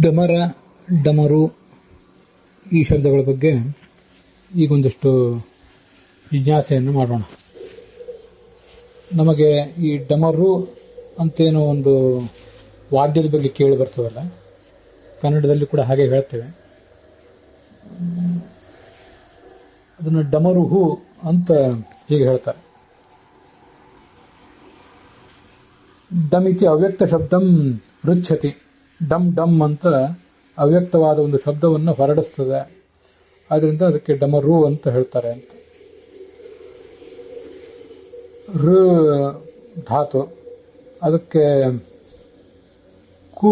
ಡಮರ, ಡಮರು ಈ ಶಬ್ದಗಳ ಬಗ್ಗೆ ಈಗೊಂದಷ್ಟು ಜಿಜ್ಞಾಸೆಯನ್ನು ಮಾಡೋಣ. ನಮಗೆ ಈ ಡಮರು ಅಂತೇನೋ ಒಂದು ವಾದ್ಯದ ಬಗ್ಗೆ ಕೇಳಿ ಬರ್ತದಲ್ಲ, ಕನ್ನಡದಲ್ಲಿ ಕೂಡ ಹಾಗೆ ಹೇಳ್ತೇವೆ. ಅದನ್ನು ಡಮರುಹು ಅಂತ ಹೀಗೆ ಹೇಳ್ತಾರೆ. ಡಮ್ ಇತಿ ಅವ್ಯಕ್ತ ಶಬ್ದಂ ರುಚ್ಛತಿ. ಡಮ್ ಡಮ್ ಅಂತ ಅವ್ಯಕ್ತವಾದ ಒಂದು ಶಬ್ದವನ್ನು ಹೊರಡಿಸ್ತದೆ, ಆದ್ರಿಂದ ಅದಕ್ಕೆ ಡಮರು ಅಂತ ಹೇಳ್ತಾರೆ ಅಂತ. ಋ ಧಾತು, ಅದಕ್ಕೆ ಕು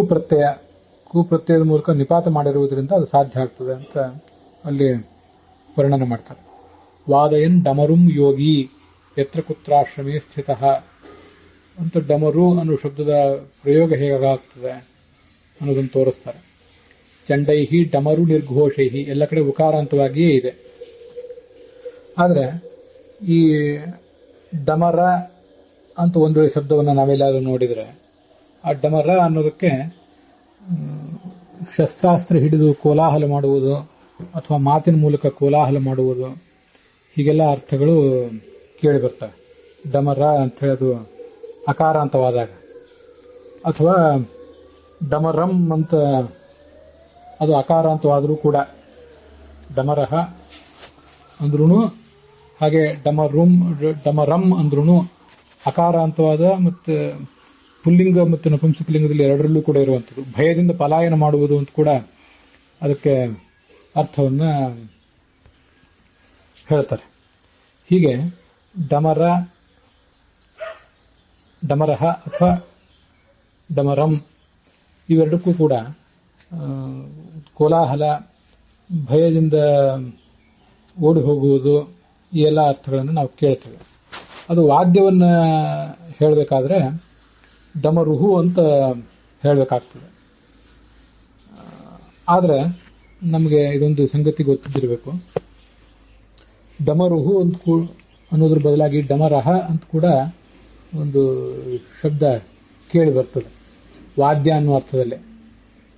ಪ್ರತ್ಯಯದ ಮೂಲಕ ನಿಪಾತ ಮಾಡಿರುವುದರಿಂದ ಅದು ಸಾಧ್ಯ ಆಗ್ತದೆ ಅಂತ ಅಲ್ಲಿ ವರ್ಣನೆ ಮಾಡ್ತಾರೆ. ವಾದಯನ್ ಡಮರುಂ ಯೋಗಿ ಯತ್ರ ಕುತ್ರಾಶ್ರಮೇ ಸ್ಥಿತಃ ಅಂತ ಡಮರು ಅನ್ನೋ ಶಬ್ದದ ಪ್ರಯೋಗ ಹೇಗಾಗ್ತದೆ ಅನ್ನೋದನ್ನು ತೋರಿಸ್ತಾರೆ. ಚಂಡೈಹಿ ಡಮರು ನಿರ್ಘೋಷೈಹಿ, ಎಲ್ಲ ಕಡೆ ಉಕಾರಾಂತವಾಗಿಯೇ ಇದೆ. ಆದರೆ ಈ ಡಮರ ಅಂತ ಒಂದು ವೇಳೆ ಶಬ್ದವನ್ನು ನಾವೆಲ್ಲಾದ್ರೂ ನೋಡಿದರೆ, ಆ ಡಮರ ಅನ್ನೋದಕ್ಕೆ ಶಸ್ತ್ರಾಸ್ತ್ರ ಹಿಡಿದು ಕೋಲಾಹಲ ಮಾಡುವುದು ಅಥವಾ ಮಾತಿನ ಮೂಲಕ ಕೋಲಾಹಲ ಮಾಡುವುದು, ಹೀಗೆಲ್ಲ ಅರ್ಥಗಳು ಕೇಳಿ ಬರ್ತವೆ. ಡಮರ ಅಂತ ಹೇಳೋದು ಅಕಾರಾಂತವಾದಾಗ, ಅಥವಾ ಡಮರಂ ಅಂತ ಅದು ಅಕಾರಾಂತವಾದರೂ ಕೂಡ ಡಮರಹ ಅಂದ್ರೂ ಹಾಗೆ ಡಮರಂ ಅಂದ್ರೂ ಅಕಾರಾಂತವಾದ ಮತ್ತು ಪುಲ್ಲಿಂಗ ಮತ್ತು ನಪುಂಸಕಲಿಂಗದಲ್ಲಿ ಎರಡರಲ್ಲೂ ಕೂಡ ಇರುವಂಥದ್ದು. ಭಯದಿಂದ ಪಲಾಯನ ಮಾಡುವುದು ಅಂತ ಕೂಡ ಅದಕ್ಕೆ ಅರ್ಥವನ್ನು ಹೇಳ್ತಾರೆ. ಹೀಗೆ ಡಮರಹ ಅಥವಾ ಡಮರಂ ಇವೆರಡಕ್ಕೂ ಕೂಡ ಕೋಲಾಹಲ, ಭಯದಿಂದ ಓಡಿ ಹೋಗುವುದು, ಈ ಎಲ್ಲ ಅರ್ಥಗಳನ್ನು ನಾವು ಕೇಳ್ತೇವೆ. ಅದು ವಾದ್ಯವನ್ನು ಹೇಳಬೇಕಾದ್ರೆ ಡಮರುಹು ಅಂತ ಹೇಳಬೇಕಾಗ್ತದೆ. ಆದರೆ ನಮಗೆ ಇದೊಂದು ಸಂಗತಿ ಗೊತ್ತಿರಬೇಕು. ಡಮರುಹು ಅಂತ ಅನ್ನೋದ್ರ ಬದಲಾಗಿ ಡಮರಹ ಅಂತ ಕೂಡ ಒಂದು ಶಬ್ದ ಕೇಳಿ ಬರ್ತದೆ, ವಾದ್ಯ ಅನ್ನೋ ಅರ್ಥದಲ್ಲಿ.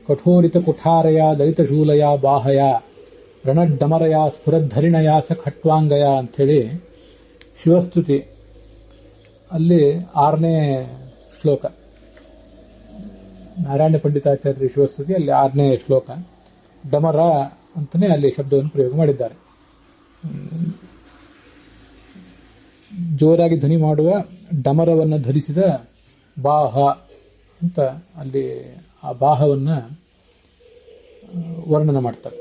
ಕಠೋರಿತ ಕುಠಾರಯ ದಲಿತ ಶೂಲಯ ಬಾಹಯ ರಣಡ್ಡಮರಯ ಸ್ಫುರದ್ಧರಿಣಯ ಸ ಖಟ್ವಾಂಗಯ ಅಂಥೇಳಿ ಶಿವಸ್ತುತಿ ಅಲ್ಲಿ 6ನೇ ಶ್ಲೋಕ, ನಾರಾಯಣ ಪಂಡಿತಾಚಾರ್ಯ ಶಿವಸ್ತುತಿ ಅಲ್ಲಿ 6ನೇ ಶ್ಲೋಕ. ಡಮರ ಅಂತಾನೆ ಅಲ್ಲಿ ಶಬ್ದವನ್ನು ಪ್ರಯೋಗ ಮಾಡಿದ್ದಾರೆ. ಜೋರಾಗಿ ಧ್ವನಿ ಮಾಡುವ ಡಮರವನ್ನು ಧರಿಸಿದ ಬಾಹ ಅಂತ ಅಲ್ಲಿ ಆ ಬಾಹವನ್ನು ವರ್ಣನೆ ಮಾಡ್ತಾರೆ.